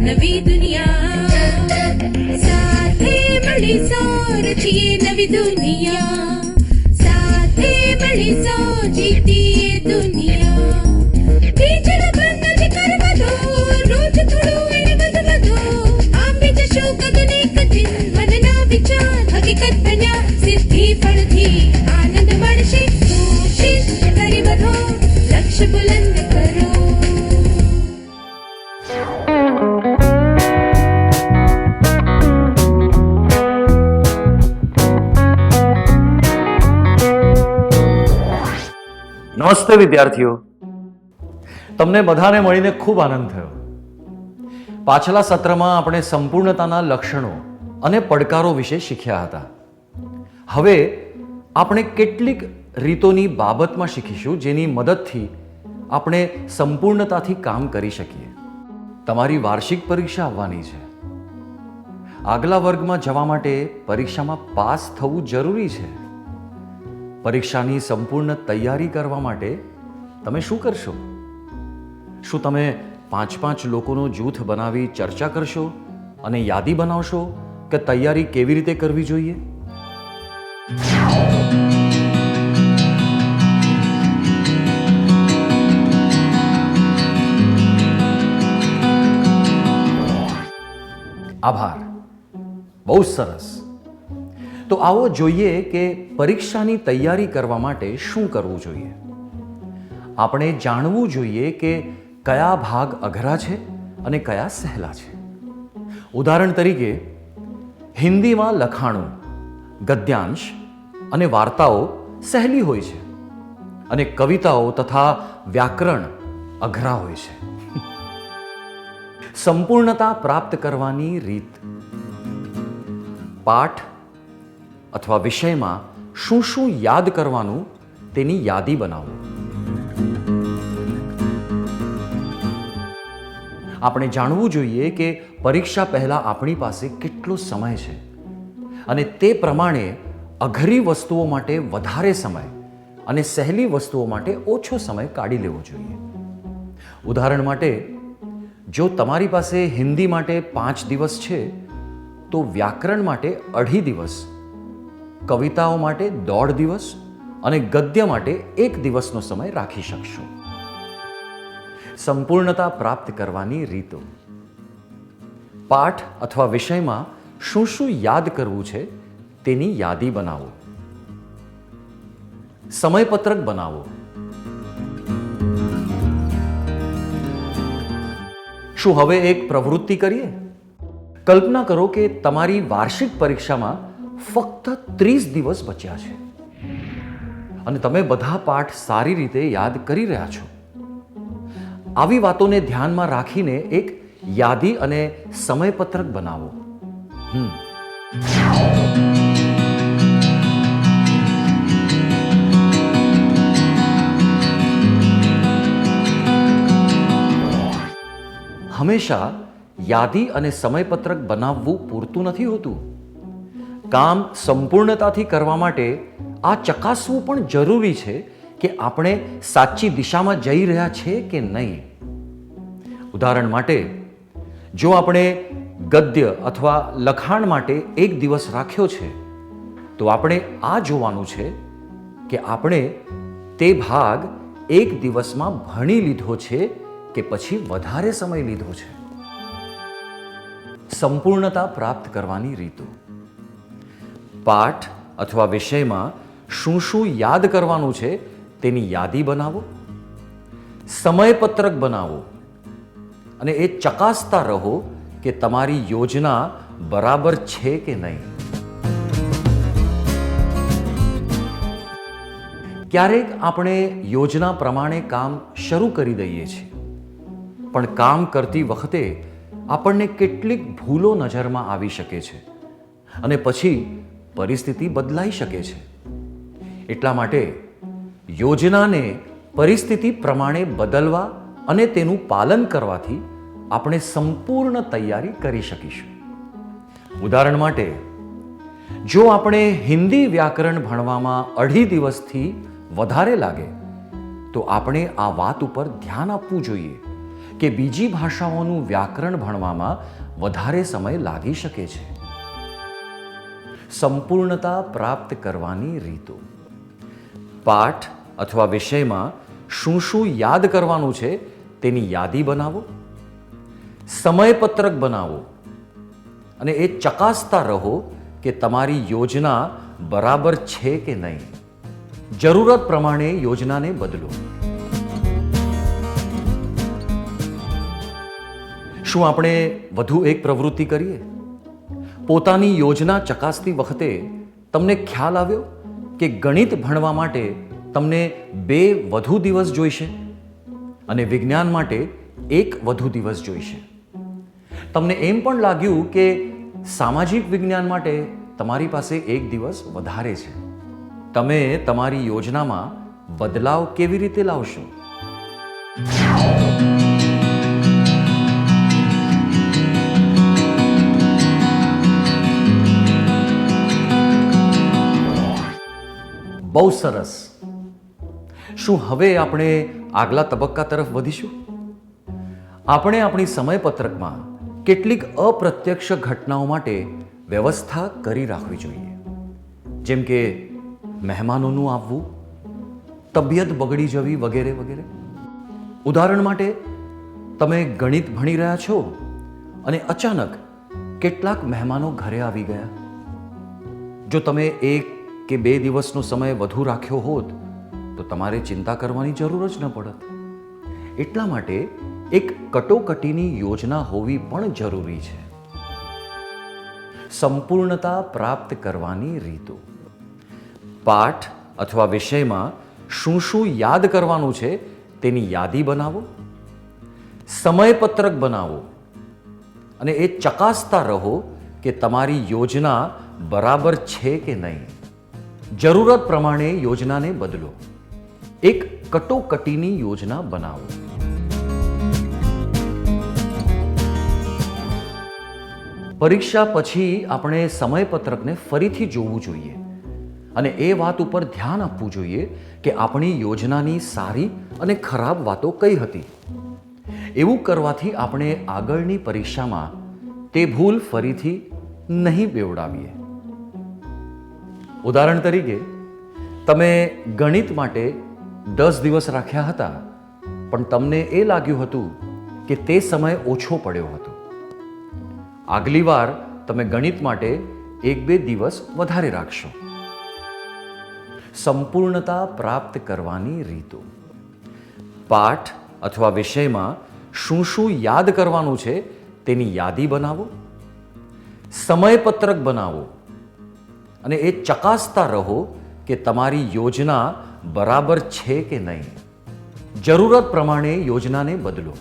નવી દુનિયા સાથે મળી સો રચીએ નવી દુનિયા સાથે મળી સો જીતીએ દુનિયા બીજળ બંધ કરવા દો રોજ થોડું એને વધુ આપી જશો કદને કઠિન મનના વિચાર હકીકત બન્યા સિદ્ધિ ફળથી આનંદ મળશે કોશિશ કરી વધો લક્ષ્ય બુલંદ કરો. નમસ્તે વિદ્યાર્થીઓ, તમને બધાને મળીને ખૂબ આનંદ થયો. પાછલા સત્રમાં આપણે સંપૂર્ણતાના લક્ષણો અને પડકારો વિશે શીખ્યા હતા. હવે આપણે કેટલીક રીતોની બાબતમાં શીખીશું જેની મદદથી આપણે સંપૂર્ણતાથી કામ કરી શકીએ. તમારી વાર્ષિક પરીક્ષા આવવાની છે. આગલા વર્ગમાં જવા માટે પરીક્ષામાં પાસ થવું જરૂરી છે. પરીક્ષાની સંપૂર્ણ તૈયારી કરવા માટે તમે શું કરશો? શું તમે 5-5 લોકોનું જૂથ બનાવી ચર્ચા કરશો અને યાદી બનાવશો કે તૈયારી કેવી રીતે કરવી જોઈએ? આભાર, બહુ સરસ. તો આવો જોઈએ કે પરીક્ષાની તૈયારી કરવા માટે શું કરવું જોઈએ. આપણે જાણવું જોઈએ કે કયા ભાગ અઘરા છે અને કયા સહેલા છે. ઉદાહરણ તરીકે હિન્દીમાં લખાણું, ગદ્યાંશ અને વાર્તાઓ સહેલી હોય છે અને કવિતાઓ તથા વ્યાકરણ અઘરા હોય છે. સંપૂર્ણતા પ્રાપ્ત કરવાની રીત: પાઠ અથવા વિષયમાં શું શું યાદ કરવાનું તેની યાદી બનાવો. આપણે જાણવું જોઈએ કે પરીક્ષા પહેલા આપણી પાસે કેટલો સમય છે અને તે પ્રમાણે અઘરી વસ્તુઓ માટે વધારે સમય અને સહેલી વસ્તુઓ માટે ઓછો સમય કાઢી લેવો જોઈએ. ઉદાહરણ માટે, જો તમારી પાસે હિન્દી માટે 5 દિવસ છે તો વ્યાકરણ માટે 2.5 દિવસ, કવિતાઓ માટે 1.5 દિવસ અને ગદ્ય માટે 1 દિવસનો સમય રાખી શકશો. સંપૂર્ણતા પ્રાપ્ત કરવાની રીતો: પાઠ અથવા વિષયમાં શું શું યાદ કરવું છે તેની યાદી બનાવો. સમયપત્રક બનાવો. શું હવે એક પ્રવૃત્તિ કરીએ? કલ્પના કરો કે તમારી વાર્ષિક પરીક્ષામાં ફક્ત 30 દિવસ બચ્યા છે અને તમે બધા પાઠ સારી રીતે યાદ કરી રહ્યા છો. આવી વાતોને ધ્યાનમાં રાખીને એક યાદી અને સમયપત્રક બનાવો. હંમેશા યાદી અને સમયપત્રક બનાવવું પૂરતું નથી હોતું. કામ સંપૂર્ણતાથી કરવા માટે આ ચકાસવું પણ જરૂરી છે કે આપણે સાચી દિશામાં જઈ રહ્યા છીએ કે નહીં. ઉદાહરણ માટે, જો આપણે ગદ્ય અથવા લખાણ માટે 1 દિવસ રાખ્યો છે તો આપણે આ જોવાનું છે કે આપણે તે ભાગ 1 દિવસમાં ભણી લીધો છે કે પછી વધારે સમય લીધો છે. સંપૂર્ણતા પ્રાપ્ત કરવાની રીતો: પાઠ અથવા વિષયમાં શું શું યાદ કરવાનું છે તેની યાદી બનાવો. સમયપત્રક બનાવો અને એ ચકાસતા રહો કે તમારી યોજના બરાબર છે કે નહીં. ક્યારેક આપણે યોજના પ્રમાણે કામ શરૂ કરી દઈએ છીએ, પણ કામ કરતી વખતે આપણને કેટલીક ભૂલો નજરમાં આવી શકે છે અને પછી પરિસ્થિતિ બદલાઈ શકે છે. એટલા માટે યોજનાને પરિસ્થિતિ પ્રમાણે બદલવા અને તેનું પાલન કરવાથી આપણે સંપૂર્ણ તૈયારી કરી શકીશું. ઉદાહરણ માટે, જો આપણે હિન્દી વ્યાકરણ ભણવામાં 2.5 દિવસથી વધારે લાગે તો આપણે આ વાત ઉપર ધ્યાન આપવું જોઈએ કે બીજી ભાષાઓનું વ્યાકરણ ભણવામાં વધારે સમય લાગી શકે છે. સંપૂર્ણતા પ્રાપ્ત કરવાની રીતો. પાઠ અથવા વિષયમાં શું શું યાદ કરવાનું છે તેની યાદી બનાવો, સમયપત્રક બનાવો અને એ ચકાસતા રહો કે તમારી યોજના બરાબર છે કે નહીં. જરૂરત પ્રમાણે યોજનાને બદલો. શું આપણે વધુ એક પ્રવૃત્તિ કરીએ? પોતાની યોજના ચકાસતી વખતે તમને ખ્યાલ આવ્યો કે ગણિત ભણવા માટે તમને 2 વધુ દિવસ જોઈશે અને વિજ્ઞાન માટે 1 વધુ દિવસ જોઈશે. તમને એમ પણ લાગ્યું કે સામાજિક વિજ્ઞાન માટે તમારી પાસે 1 દિવસ વધારે છે. તમે તમારી યોજનામાં બદલાવ કેવી રીતે લાવશો? બહુ સરસ. શું હવે આપણે આગલા તબક્કા તરફ વધીશું? આપણે આપણી સમયપત્રકમાં કેટલીક અપ્રત્યક્ષ ઘટનાઓ માટે વ્યવસ્થા કરી રાખવી જોઈએ, જેમ કે મહેમાનોનું આવવું, તબિયત બગડી જવી વગેરે વગેરે. ઉદાહરણ માટે, તમે ગણિત ભણી રહ્યા છો અને અચાનક કેટલાક મહેમાનો ઘરે આવી ગયા. જો તમે 1 કે 2 દિવસનો સમય વધુ રાખ્યો હોત તો તમારે ચિંતા કરવાની જરૂર જ ન પડત. એટલા માટે એક કટોકટીની યોજના હોવી પણ જરૂરી છે. સંપૂર્ણતા પ્રાપ્ત કરવાની રીતો. પાઠ અથવા વિષયમાં શું શું યાદ કરવાનું છે તેની યાદી બનાવો, સમયપત્રક બનાવો અને એ ચકાસતા રહો કે તમારી યોજના બરાબર છે કે નહીં. જરૂરત પ્રમાણે યોજનાને બદલો. એક કટોકટીની યોજના બનાવો. પરીક્ષા પછી આપણે સમયપત્રકને ફરીથી જોવું જોઈએ અને એ વાત ઉપર ધ્યાન આપવું જોઈએ કે આપણી યોજનાની સારી અને ખરાબ વાતો કઈ હતી. એવું કરવાથી આપણે આગળની પરીક્ષામાં તે ભૂલ ફરીથી નહીં બેવડાવીએ. ઉદાહરણ તરીકે, તમે ગણિત માટે 10 દિવસ રાખ્યા હતા, પણ તમને એ લાગ્યું હતું કે તે સમય ઓછો પડ્યો હતો. આગલી વાર તમે ગણિત માટે 1-2 દિવસ વધારે રાખશો. સંપૂર્ણતા પ્રાપ્ત કરવાની રીતો. પાઠ અથવા વિષયમાં શું શું યાદ કરવાનું છે તેની યાદી બનાવો, સમયપત્રક બનાવો અને એ ચકાસતા રહો કે તમારી યોજના બરાબર છે કે નહીં. જરૂરત પ્રમાણે યોજનાને બદલો.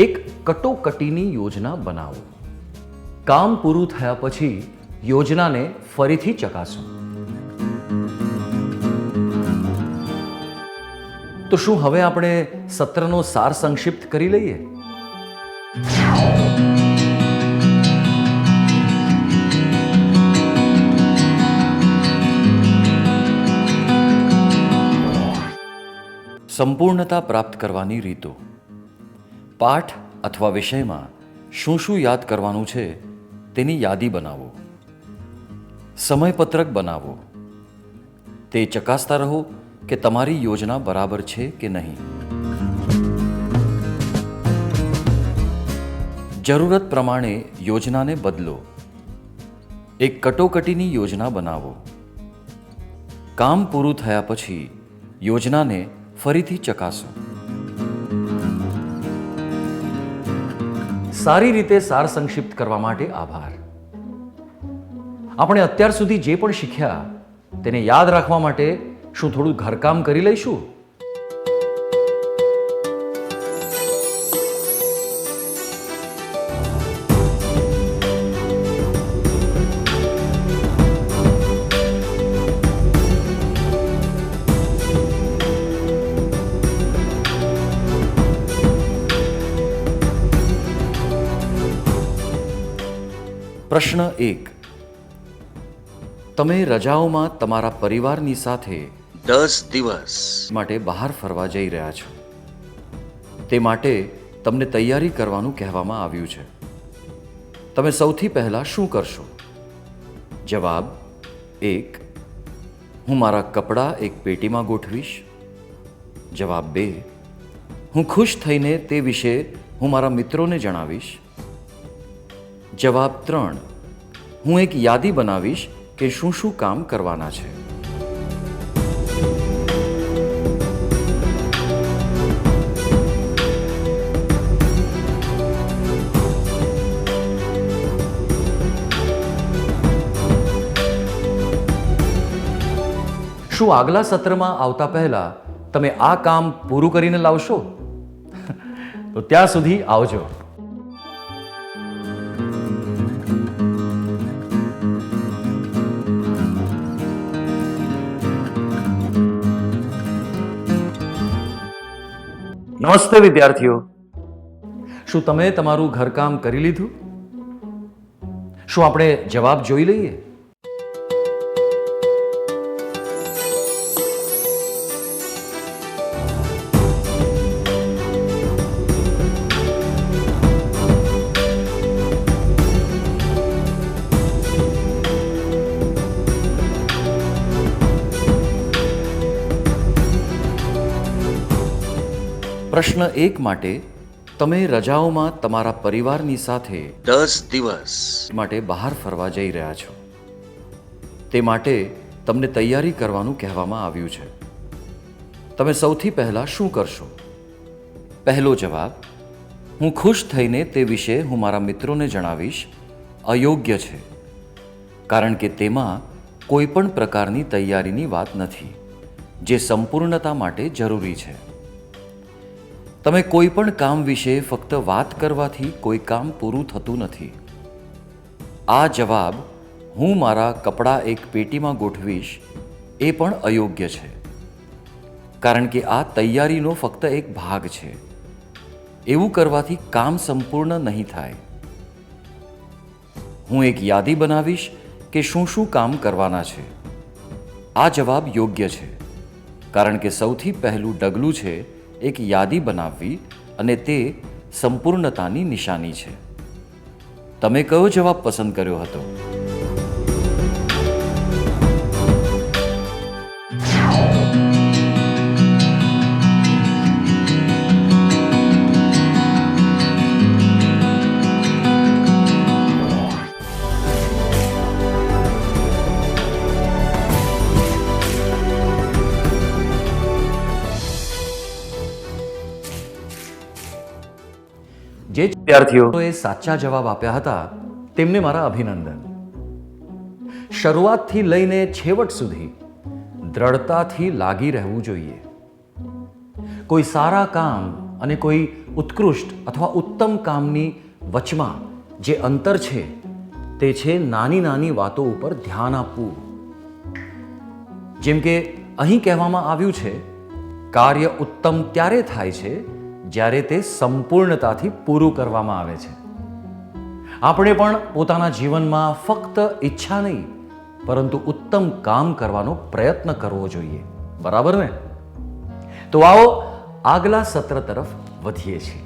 એક કટોકટીની યોજના બનાવો. કામ પૂરું થયા પછી યોજનાને ફરીથી ચકાસો. તો શું હવે આપણે સત્રનો સાર સંક્ષિપ્ત કરી લઈએ? સંપૂર્ણતા પ્રાપ્ત કરવાની રીતો. પાઠ અથવા વિષયમાં શું શું યાદ કરવાનું છે તેની યાદી બનાવો, સમયપત્રક બનાવો. તે ચકાસતા રહો કે તમારી યોજના બરાબર છે કે નહીં. જરૂરત પ્રમાણે યોજનાને બદલો. એક કટોકટીની યોજના બનાવો. કામ પૂરું થયા પછી યોજનાને ફરીથી ચકાસો. સારી રીતે સાર સંક્ષિપ્ત કરવા માટે આભાર. આપણે અત્યાર સુધી જે પણ શીખ્યા તેને યાદ રાખવા માટે શું થોડું ઘરકામ કરી લઈશું? પ્રશ્ન 1. તમે રજાઓમાં તમારા પરિવારની સાથે 10 દિવસ માટે બહાર ફરવા જઈ રહ્યા છો. તે માટે તમને તૈયારી કરવાનું કહેવામાં આવ્યું છે. તમે સૌથી પહેલાં શું કરશો? જવાબ: 1. હું મારા કપડાં એક પેટીમાં ગોઠવીશ. જવાબ 2. હું ખુશ થઈને તે વિશે હું મારા મિત્રોને જણાવીશ. જવાબ 3. હું એક યાદી બનાવીશ કે શું શું કામ કરવાના છે. શું આગલા સત્રમાં આવતા પહેલા તમે આ કામ પૂરું કરીને લાવશો? તો ત્યાં સુધી આવજો. નમસ્તે વિદ્યાર્થીઓ. શું તમે તમારું ઘરકામ કરી લીધું? શું આપણે જવાબ જોઈ લઈએ? પ્રશ્ન 1 માટે તમે રજાઓમાં તમારા પરિવારની સાથે 10 દિવસ માટે બહાર ફરવા જઈ રહ્યા છો. તે માટે તમને તૈયારી કરવાનું કહેવામાં આવ્યું છે. તમે સૌથી પહેલા શું કરશો? પહેલો જવાબ: હું ખુશ થઈને તે વિશે હું મારા મિત્રોને જણાવીશ અયોગ્ય છે, કારણ કે તેમાં કોઈ પણ પ્રકારની તૈયારીની વાત નથી, જે સંપૂર્ણતા માટે જરૂરી છે. તમે કોઈ પણ કામ વિશે ફક્ત વાત કરવાથી કોઈ કામ પૂરું થતું નથી. આ જવાબ હું મારા કપડાં એક પેટીમાં ગોઠવીશ એ પણ અયોગ્ય છે, કારણ કે આ તૈયારીનો ફક્ત એક ભાગ છે. એવું કરવાથી કામ સંપૂર્ણ નહીં થાય. હું એક યાદી બનાવીશ કે શું શું કામ કરવાના છે. આ જવાબ યોગ્ય છે, કારણ કે સૌથી પહેલું ડગલું છે એક યાદી બનાવવી, અને તે સંપૂર્ણતાની નિશાની છે. તમે કયો જવાબ પસંદ કર્યો હતો? જે વિદ્યાર્થીઓએ સાચા જવાબ આપ્યા હતા તેમને મારા અભિનંદન. શરૂઆતથી લઈને છેવટ સુધી દ્રઢતાથી લાગી રહેવું જોઈએ. કોઈ સારા કામ અને કોઈ ઉત્કૃષ્ટ અથવા ઉત્તમ કામની વચમાં જે અંતર છે તે છે નાની નાની વાતો ઉપર ધ્યાન આપવું. જેમ કે અહીં કહેવામાં આવ્યું છે, કાર્ય ઉત્તમ ત્યારે થાય છે જ્યારે તે સંપૂર્ણતાથી પૂરું કરવામાં આવે છે. આપણે પણ પોતાના જીવનમાં ફક્ત ઈચ્છા નહીં, પરંતુ ઉત્તમ કામ કરવાનો પ્રયત્ન કરવો જોઈએ. બરાબર ને? તો આવો આગલા સત્ર તરફ વધીએ છીએ.